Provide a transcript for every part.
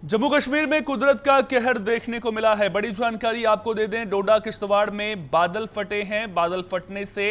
जम्मू कश्मीर में कुदरत का कहर देखने को मिला है। बड़ी जानकारी आपको दे दें, डोडा किश्तवाड़ में बादल फटे हैं। बादल फटने से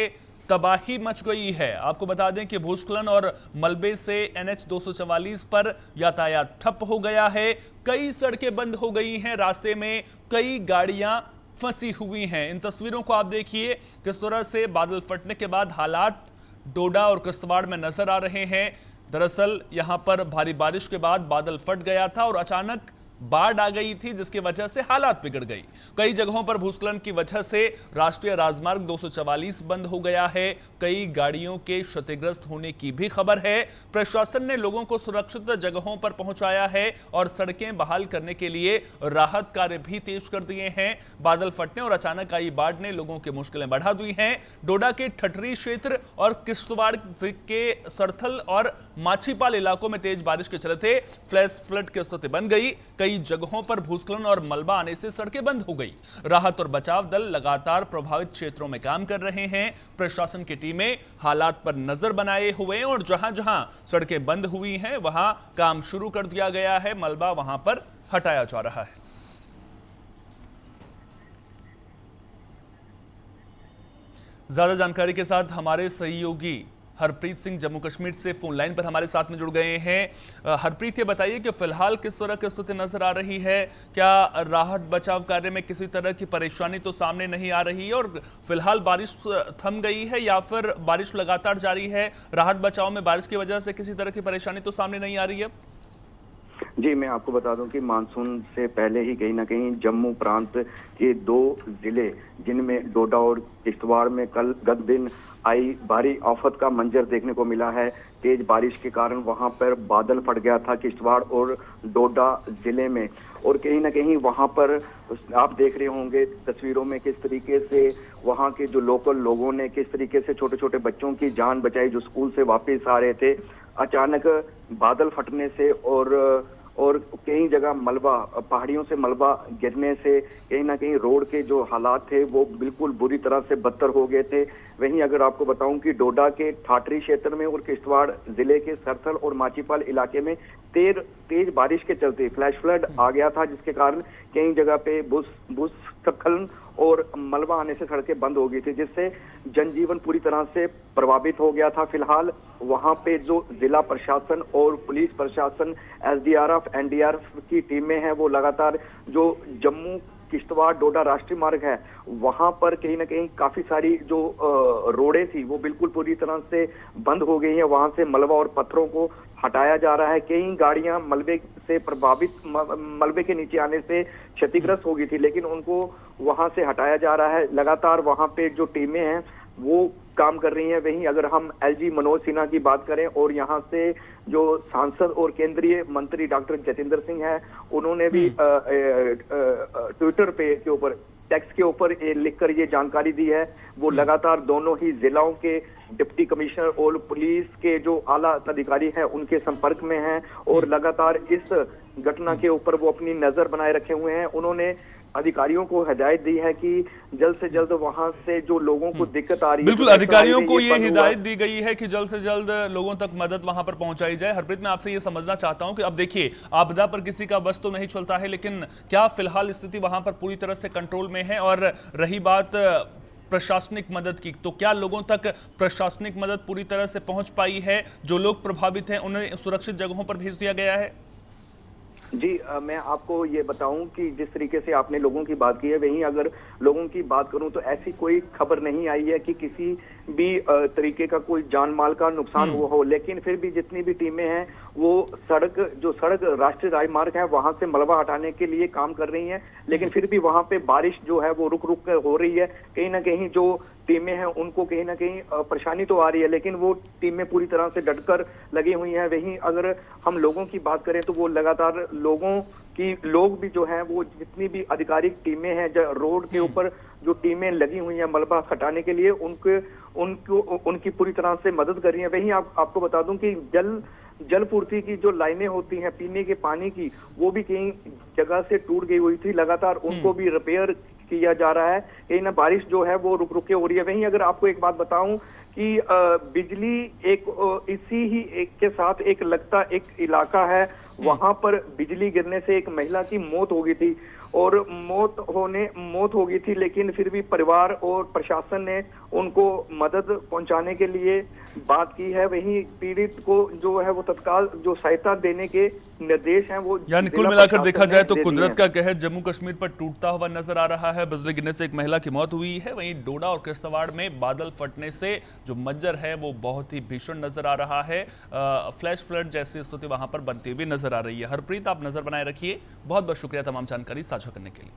तबाही मच गई है। आपको बता दें कि भूस्खलन और मलबे से NH 244 पर यातायात ठप हो गया है। कई सड़कें बंद हो गई हैं, रास्ते में कई गाड़ियां फंसी हुई हैं। इन तस्वीरों को आप देखिए, किस तरह से बादल फटने के बाद हालात डोडा और किश्तवाड़ में नजर आ रहे हैं। दरअसल यहां पर भारी बारिश के बाद बादल फट गया था और अचानक बाढ़ आ गई थी, जिसकी वजह से हालात बिगड़ गई। कई जगहों पर भूस्खलन की वजह से राष्ट्रीय राजमार्ग 244 बंद हो गया है। कई गाड़ियों के क्षतिग्रस्त होने की भी खबर है। प्रशासन ने लोगों को सुरक्षित जगहों पर पहुंचाया है और सड़कें बहाल करने के लिए राहत कार्य भी तेज कर दिए हैं। बादल फटने और अचानक आई बाढ़ ने लोगों की मुश्किलें बढ़ा दी हैं। डोडा के ठठरी क्षेत्र और किश्तवाड़ के सरथल और माछीपाल इलाकों में तेज बारिश के चलते फ्लैश फ्लड की स्थिति बन गई। कई जगहों पर भूस्खलन और मलबा आने से सड़कें बंद हो गई। राहत और बचाव दल लगातार प्रभावित क्षेत्रों में काम कर रहे हैं। प्रशासन की टीमें हालात पर नजर बनाए हुए हैं और जहां जहां सड़कें बंद हुई हैं वहां काम शुरू कर दिया गया है। मलबा वहां पर हटाया जा रहा है। ज्यादा जानकारी के साथ हमारे सहयोगी हरप्रीत सिंह जम्मू कश्मीर से फोन लाइन पर हमारे साथ में जुड़ गए हैं। हरप्रीत, ये बताइए कि फिलहाल किस तरह की स्थिति नजर आ रही है? क्या राहत बचाव कार्य में किसी तरह की परेशानी तो सामने नहीं आ रही है और फिलहाल बारिश थम गई है या फिर बारिश लगातार जारी है? राहत बचाव में बारिश की वजह से किसी तरह की परेशानी तो सामने नहीं आ रही है? जी, मैं आपको बता दूं कि मानसून से पहले ही कहीं ना कहीं जम्मू प्रांत के दो जिले, जिनमें डोडा और किश्तवाड़ में कल गत दिन आई भारी आफत का मंजर देखने को मिला है। तेज बारिश के कारण वहां पर बादल फट गया था किश्तवाड़ और डोडा जिले में, और कहीं ना कहीं वहां पर आप देख रहे होंगे तस्वीरों में किस तरीके से वहां के जो लोकल लोगों ने किस तरीके से छोटे छोटे बच्चों की जान बचाई जो स्कूल से वापस आ रहे थे। अचानक बादल फटने से और कई जगह मलबा, पहाड़ियों से मलबा गिरने से कहीं ना कहीं रोड के जो हालात थे वो बिल्कुल बुरी तरह से बदतर हो गए थे। वहीं अगर आपको बताऊं कि डोडा के ठाठरी क्षेत्र में और किश्तवाड़ जिले के सरथल और माचीपाल इलाके में तेज बारिश के चलते फ्लैश फ्लड आ गया था, जिसके कारण कई जगह पे भूस्खलन और मलबा आने से सड़कें बंद हो गई थी, जिससे जनजीवन पूरी तरह से प्रभावित हो गया था। फिलहाल वहां पे जो जिला प्रशासन और पुलिस प्रशासन, SDRF, NDRF की टीमें हैं, वो लगातार जो जम्मू किश्तवाड़ डोडा राष्ट्रीय मार्ग है वहां पर कहीं ना कहीं काफी सारी जो रोडें थी वो बिल्कुल पूरी तरह से बंद हो गई हैं। वहां से मलबा और पत्थरों को हटाया जा रहा है। कई गाड़ियां मलबे से प्रभावित, मलबे के नीचे आने से क्षतिग्रस्त हो गई थी, लेकिन उनको वहां से हटाया जा रहा है। लगातार वहां पे जो टीमें हैं वो काम कर रही हैं। वहीं अगर हम LG मनोज सिन्हा की बात करें और यहाँ से जो सांसद और केंद्रीय मंत्री डॉक्टर जितेंद्र सिंह है, उन्होंने भी ट्विटर पे के ऊपर टेक्स्ट के ऊपर लिखकर ये जानकारी दी है। वो लगातार दोनों ही जिलों के डिप्टी कमिश्नर और पुलिस के जो आला अधिकारी हैं उनके संपर्क में हैं और लगातार इस घटना के ऊपर वो अपनी नजर बनाए रखे हुए हैं। उन्होंने अधिकारियों को हिदायत दी है कि जल्द से जल्द वहां से जो लोगों को दिक्कत आ रही है, बिल्कुल अधिकारियों को ये हिदायत दी गई है कि जल्द से जल्द लोगों तक मदद वहां पर पहुंचाई जाए। हरप्रीत, मैं आपसे ये समझना चाहता हूं कि अब देखिए, आपदा पर किसी का बस तो नहीं चलता है, लेकिन क्या फिलहाल स्थिति वहां पर पूरी तरह से कंट्रोल में है? और रही बात प्रशासनिक मदद की, तो क्या लोगों तक प्रशासनिक मदद पूरी तरह से पहुंच पाई है? जो लोग प्रभावित हैं उन्हें सुरक्षित जगहों पर भेज दिया गया है? जी, मैं आपको ये बताऊं कि जिस तरीके से आपने लोगों की बात की है, वहीं अगर लोगों की बात करूं तो ऐसी कोई खबर नहीं आई है कि किसी भी तरीके का कोई जान माल का नुकसान हुआ हो। लेकिन फिर भी जितनी भी टीमें हैं वो सड़क राष्ट्रीय राजमार्ग है वहां से मलबा हटाने के लिए काम कर रही हैं, लेकिन फिर भी वहां पे बारिश जो है वो रुक रुक हो रही है। कहीं ना कहीं जो टीमें हैं उनको कहीं ना कहीं परेशानी तो आ रही है, लेकिन वो टीमें पूरी तरह से डटकर लगी हुई हैं। वहीं अगर हम लोगों की बात करें तो वो लगातार लोग भी जो हैं वो जितनी भी आधिकारिक टीमें हैं रोड के ऊपर जो टीमें लगी हुई हैं मलबा हटाने के लिए उनकी पूरी तरह से मदद कर रही हैं। वहीं आपको बता दूं कि जल पूर्ति की जो लाइनें होती हैं पीने के पानी की, वो भी कई जगह से टूट गई हुई थी। लगातार उनको भी रिपेयर किया जा रहा है। कहीं ना बारिश जो है वो रुक रुक के हो रही है। वहीं अगर आपको एक बात बताऊं कि बिजली एक इसी ही एक के साथ एक लगता एक इलाका है, वहां पर बिजली गिरने से एक महिला की मौत हो गई थी और मौत हो गई थी, लेकिन फिर भी परिवार और प्रशासन ने उनको मदद पहुंचाने के लिए बात की है। वहीं पीड़ित को जो है वो तत्काल जो सहायता देने के निर्देश हैं वो यानी कुल मिलाकर देखा जाए तो कुदरत का कहर जम्मू कश्मीर पर टूटता हुआ नजर आ रहा है। बिजली गिरने से एक महिला की मौत हुई है, वहीं डोडा और किश्तवाड़ में बादल फटने से जो मंजर है वो बहुत ही भीषण नजर आ रहा है। फ्लैश फ्लड जैसी स्थिति वहां पर बनती हुई नजर आ रही है। हरप्रीत, आप नजर बनाए रखिए। बहुत बहुत शुक्रिया तमाम जानकारी साझा करने के लिए।